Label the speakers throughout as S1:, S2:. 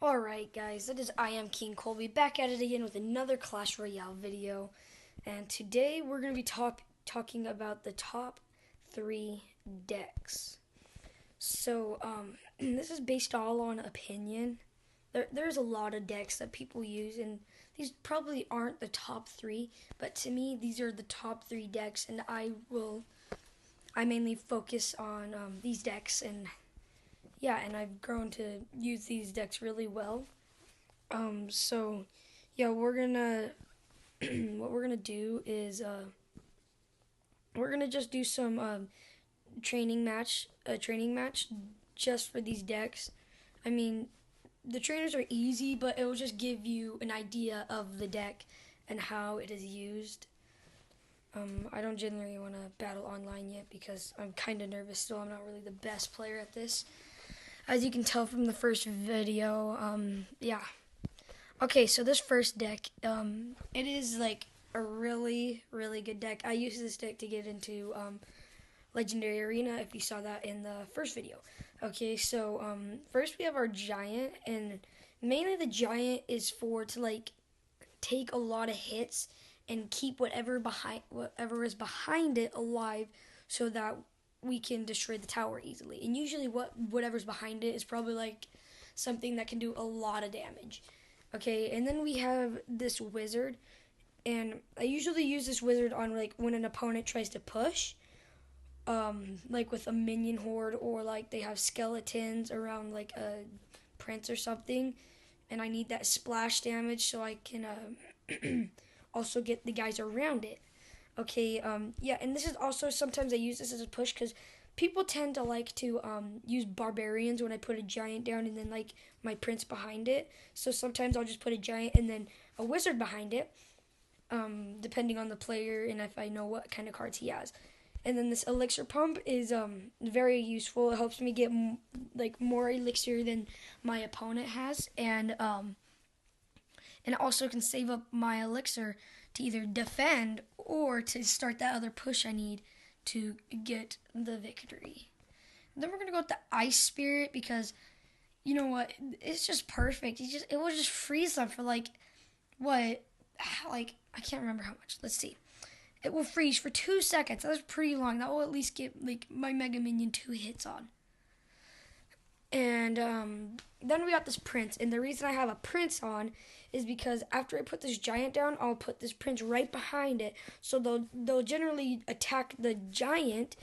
S1: Alright guys, it is I am King Colby back at it again with another Clash Royale video. And today we're going to be talking about the top 3 decks. So, this is based all on opinion. There's a lot of decks that people use, and these probably aren't the top 3, but to me these are the top 3 decks, and I mainly focus on these decks, and yeah, and I've grown to use these decks really well. So yeah, we're gonna what we're gonna do is we're gonna just do some training match just for these decks. I mean, the trainers are easy, but it will just give you an idea of the deck and how it is used. I don't generally want to battle online yet because I'm kind of nervous still. I'm not really the best player at this, as you can tell from the first video. Yeah. Okay, so this first deck, it is like a really, really good deck. I use this deck to get into Legendary Arena, if you saw that in the first video. Okay, so first we have our Giant, and mainly the Giant is for to like take a lot of hits and keep whatever is behind it alive, so that we can destroy the tower easily. And usually whatever's behind it is probably like something that can do a lot of damage. Okay, and then we have this wizard, and I usually use this wizard on like when an opponent tries to push, like with a minion horde, or like they have skeletons around like a prince or something, and I need that splash damage so I can also get the guys around it. Okay, yeah, and this is also sometimes I use this as a push because people tend to like to use barbarians when I put a giant down and then like my prince behind it. So sometimes I'll just put a giant and then a wizard behind it, depending on the player and if I know what kind of cards he has. And then this elixir pump is very useful. It helps me get like more elixir than my opponent has, and it also can save up my elixir to either defend or to start that other push I need to get the victory. And then we're gonna go with the Ice Spirit because you know what? It's just perfect. It will just freeze them for like what? Like I can't remember how much. Let's see. It will freeze for 2 seconds. That's pretty long. That will at least get like my Mega Minion 2 hits on. And then we got this prince, and the reason I have a prince on is because after I put this giant down, I'll put this prince right behind it, so they'll generally attack the giant,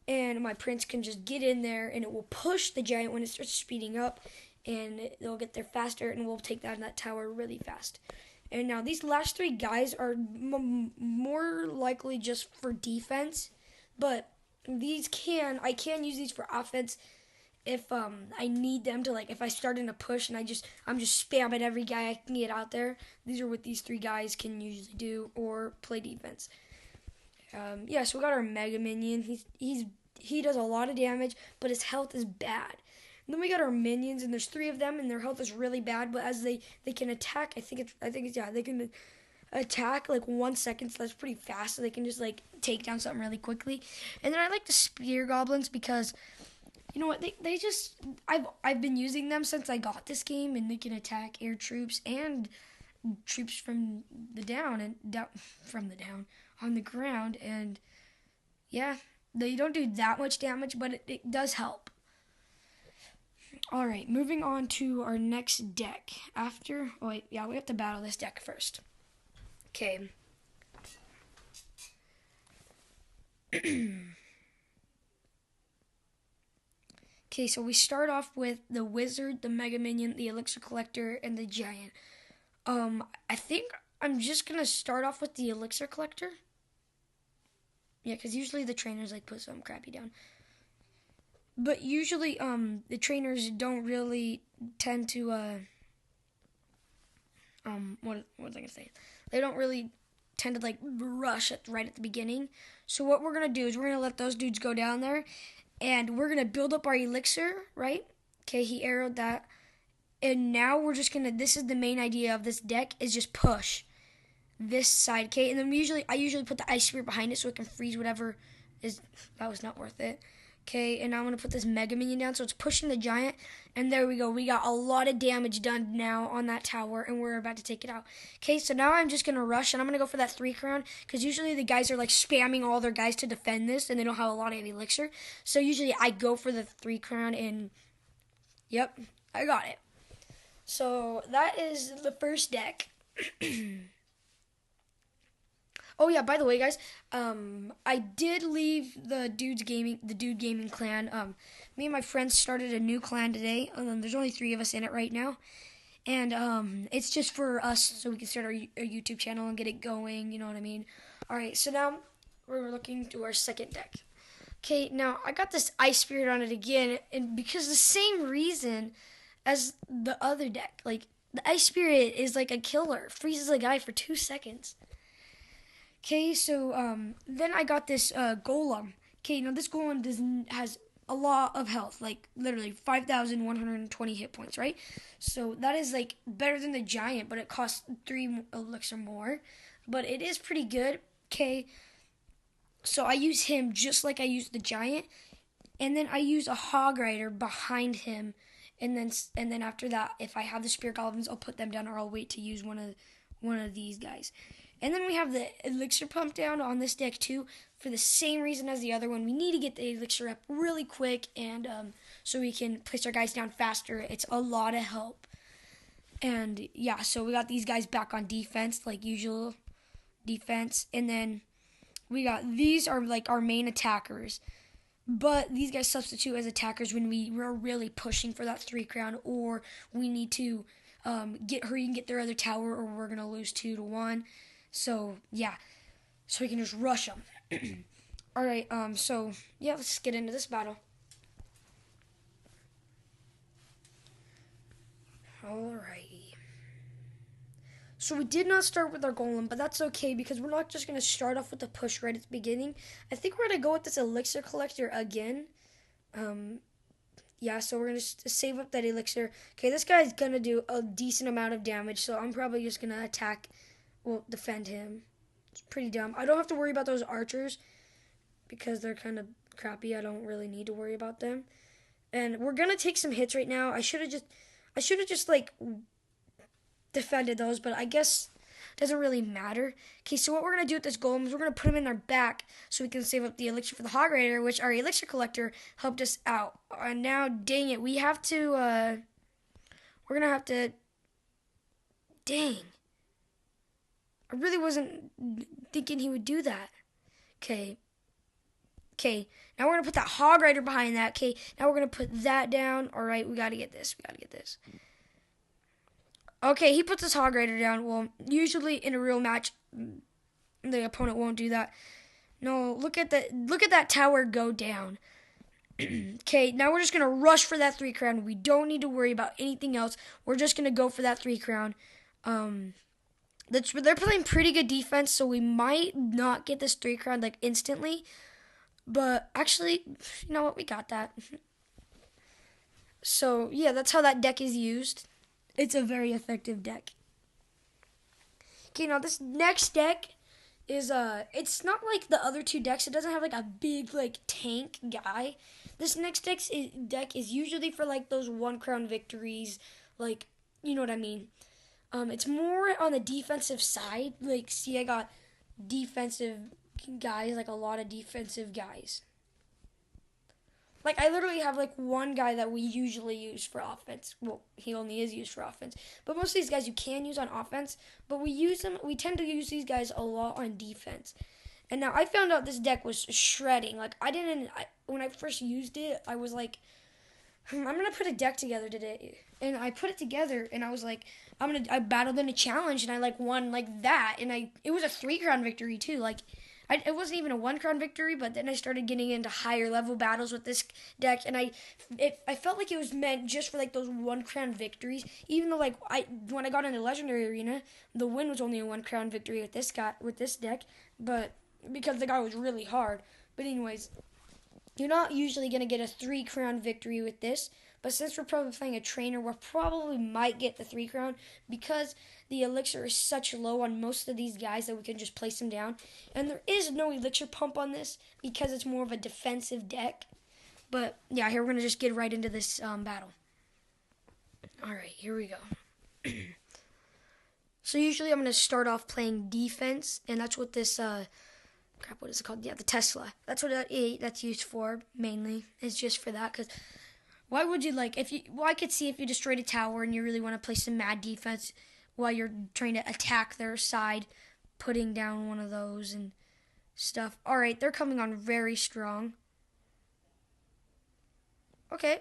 S1: and my prince can just get in there, and it will push the giant when it starts speeding up, and they'll get there faster, and we'll take down that tower really fast. And now these last 3 guys are more likely just for defense, but I can use these for offense if I need them to, like if I start in a push and I'm just spamming every guy I can get out there. These are what these 3 guys can usually do, or play defense. Yeah, so we got our Mega Minion. He does a lot of damage, but his health is bad. And then we got our minions, and there's 3 of them, and their health is really bad. But as they can attack, they can attack like 1 second, so that's pretty fast. So they can just like take down something really quickly. And then I like the spear goblins because you know what? I've been using them since I got this game, and they can attack air troops and troops from the down on the ground, and yeah, they don't do that much damage, but it does help. All right, moving on to our next deck. We have to battle this deck first. Okay. Okay, so we start off with the wizard, the Mega Minion, the elixir collector, and the giant. I think I'm just gonna start off with the elixir collector. Yeah, because usually the trainers like put some crappy down. But usually, the trainers don't really tend to, what was I gonna say? They don't really tend to like rush it right at the beginning. So what we're gonna do is we're gonna let those dudes go down there, and we're gonna build up our elixir, right? Okay, he arrowed that, and now we're just gonna. This is the main idea of this deck, is just push this side, okay? And then I usually put the ice spirit behind it so it can freeze whatever is. That was not worth it. Okay, and now I'm going to put this Mega Minion down, so it's pushing the Giant, and there we go. We got a lot of damage done now on that tower, and we're about to take it out. Okay, so now I'm just going to rush, and I'm going to go for that 3 crown, because usually the guys are like spamming all their guys to defend this, and they don't have a lot of elixir. So usually I go for the 3 crown, and yep, I got it. So that is the first deck. Oh yeah, by the way, guys, I did leave the Dude Gaming clan. Me and my friends started a new clan today. There's only 3 of us in it right now, and it's just for us so we can start our YouTube channel and get it going. You know what I mean? All right, so now we're looking to our second deck. Okay, now I got this Ice Spirit on it again, and because the same reason as the other deck, like the Ice Spirit is like a killer, freezes a guy for 2 seconds. Okay, so then I got this golem. Okay, now this golem has a lot of health, like literally 5,120 hit points, right? So that is like better than the giant, but it costs 3 elixir more. But it is pretty good. Okay, so I use him just like I used the giant, and then I use a hog rider behind him, and then after that, if I have the spirit goblins, I'll put them down, or I'll wait to use one of these guys. And then we have the elixir pump down on this deck too, for the same reason as the other one. We need to get the elixir up really quick, and so we can place our guys down faster. It's a lot of help. And yeah, so we got these guys back on defense, like usual defense. And then we got, these are like our main attackers. But these guys substitute as attackers when we're really pushing for that 3 crown, or we need to hurry and get their other tower, or we're going to lose 2-1. So, yeah. So we can just rush them. Alright, so, yeah, let's get into this battle. Alrighty. So we did not start with our golem, but that's okay, because we're not just going to start off with the push right at the beginning. I think we're going to go with this elixir collector again. Yeah, so we're going to save up that elixir. Okay, this guy's going to do a decent amount of damage, so I'm probably just going to defend him. It's pretty dumb. I don't have to worry about those archers because they're kind of crappy. I don't really need to worry about them. And we're going to take some hits right now. I should have just like defended those, but I guess it doesn't really matter. Okay, so what we're going to do with this golem is we're going to put him in our back so we can save up the elixir for the hog rider, which our elixir collector helped us out. And now, dang it, we have to, we're going to have to, dang. I really wasn't thinking he would do that. Okay, now we're going to put that hog rider behind that. Okay, now we're going to put that down. All right, we got to get this. Okay, he puts his hog rider down. Well, usually in a real match, the opponent won't do that. No, look at that tower go down. Okay, now we're just going to rush for that 3 crown. We don't need to worry about anything else. We're just going to go for that 3 crown. They're playing pretty good defense, so we might not get this 3 crown like instantly. But actually, you know what? We got that. So, yeah, that's how that deck is used. It's a very effective deck. Okay, now this next deck is it's not like the other 2 decks. It doesn't have like a big like tank guy. This next deck is usually for like those 1 crown victories, like, you know what I mean. It's more on the defensive side. Like, see, I got defensive guys, like a lot of defensive guys. Like, I literally have like 1 guy that we usually use for offense. Well, he only is used for offense. But most of these guys you can use on offense. But we tend to use these guys a lot on defense. And now I found out this deck was shredding. Like, when I first used it, I was like, I'm going to put a deck together today. And I put it together, and I was like, I battled in a challenge, and I like won like that. And it was a 3 crown victory too. Like, it wasn't even a 1 crown victory, but then I started getting into higher level battles with this deck, and I felt like it was meant just for like those 1 crown victories. Even though like when I got into Legendary Arena, the win was only a 1 crown victory with this deck, but because the guy was really hard. But anyways, you're not usually gonna get a 3 crown victory with this. But since we're probably playing a trainer, we probably might get the 3 crown because the elixir is such low on most of these guys that we can just place them down. And there is no elixir pump on this because it's more of a defensive deck. But yeah, here we're gonna just get right into this battle. All right, here we go. So usually I'm gonna start off playing defense, and that's what this crap, what is it called? Yeah, the Tesla. That's what that's used for mainly. It's just for that, because why would you well, I could see if you destroyed a tower and you really want to play some mad defense while you're trying to attack their side, putting down one of those and stuff. All right, they're coming on very strong. Okay.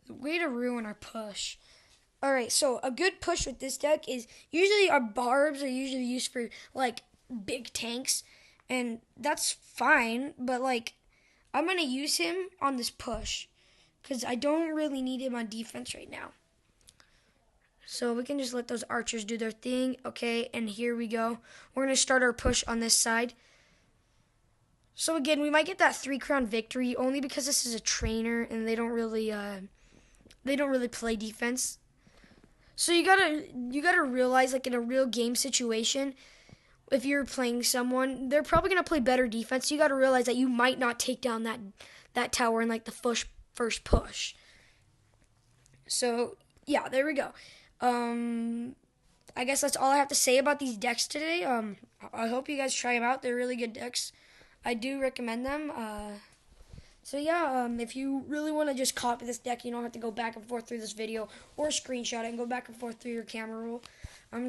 S1: Way to ruin our push. All right, so a good push with this deck is usually our barbs are usually used for like big tanks, and that's fine, but like I'm going to use him on this push because I don't really need him on defense right now. So we can just let those archers do their thing. Okay, and here we go. We're going to start our push on this side. So again, we might get that 3-crown victory only because this is a trainer and they don't really play defense. So you gotta realize, like in a real game situation, if you're playing someone, they're probably gonna play better defense. You gotta realize that you might not take down that tower in like the first push. So yeah, there we go. I guess that's all I have to say about these decks today. I hope you guys try them out. They're really good decks. I do recommend them. So yeah, if you really want to just copy this deck, you don't have to go back and forth through this video or screenshot it and go back and forth through your camera roll.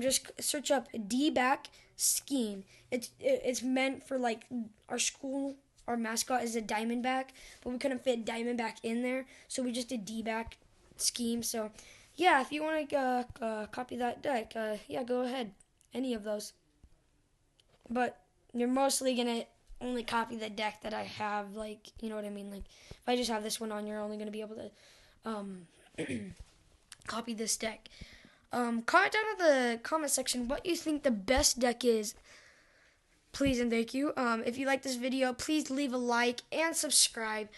S1: Just search up D-back scheme. It's meant for like our school. Our mascot is a Diamondback, but we couldn't fit Diamondback in there, so we just did D-back scheme. So yeah, if you want to copy that deck, yeah, go ahead. Any of those. But you're mostly gonna only copy the deck that I have, like, you know what I mean? Like, if I just have this one on, you're only going to be able to copy this deck. Comment down in the comment section what you think the best deck is. Please and thank you. If you like this video, please leave a like and subscribe.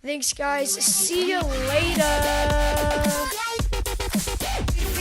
S1: Thanks, guys. See you later.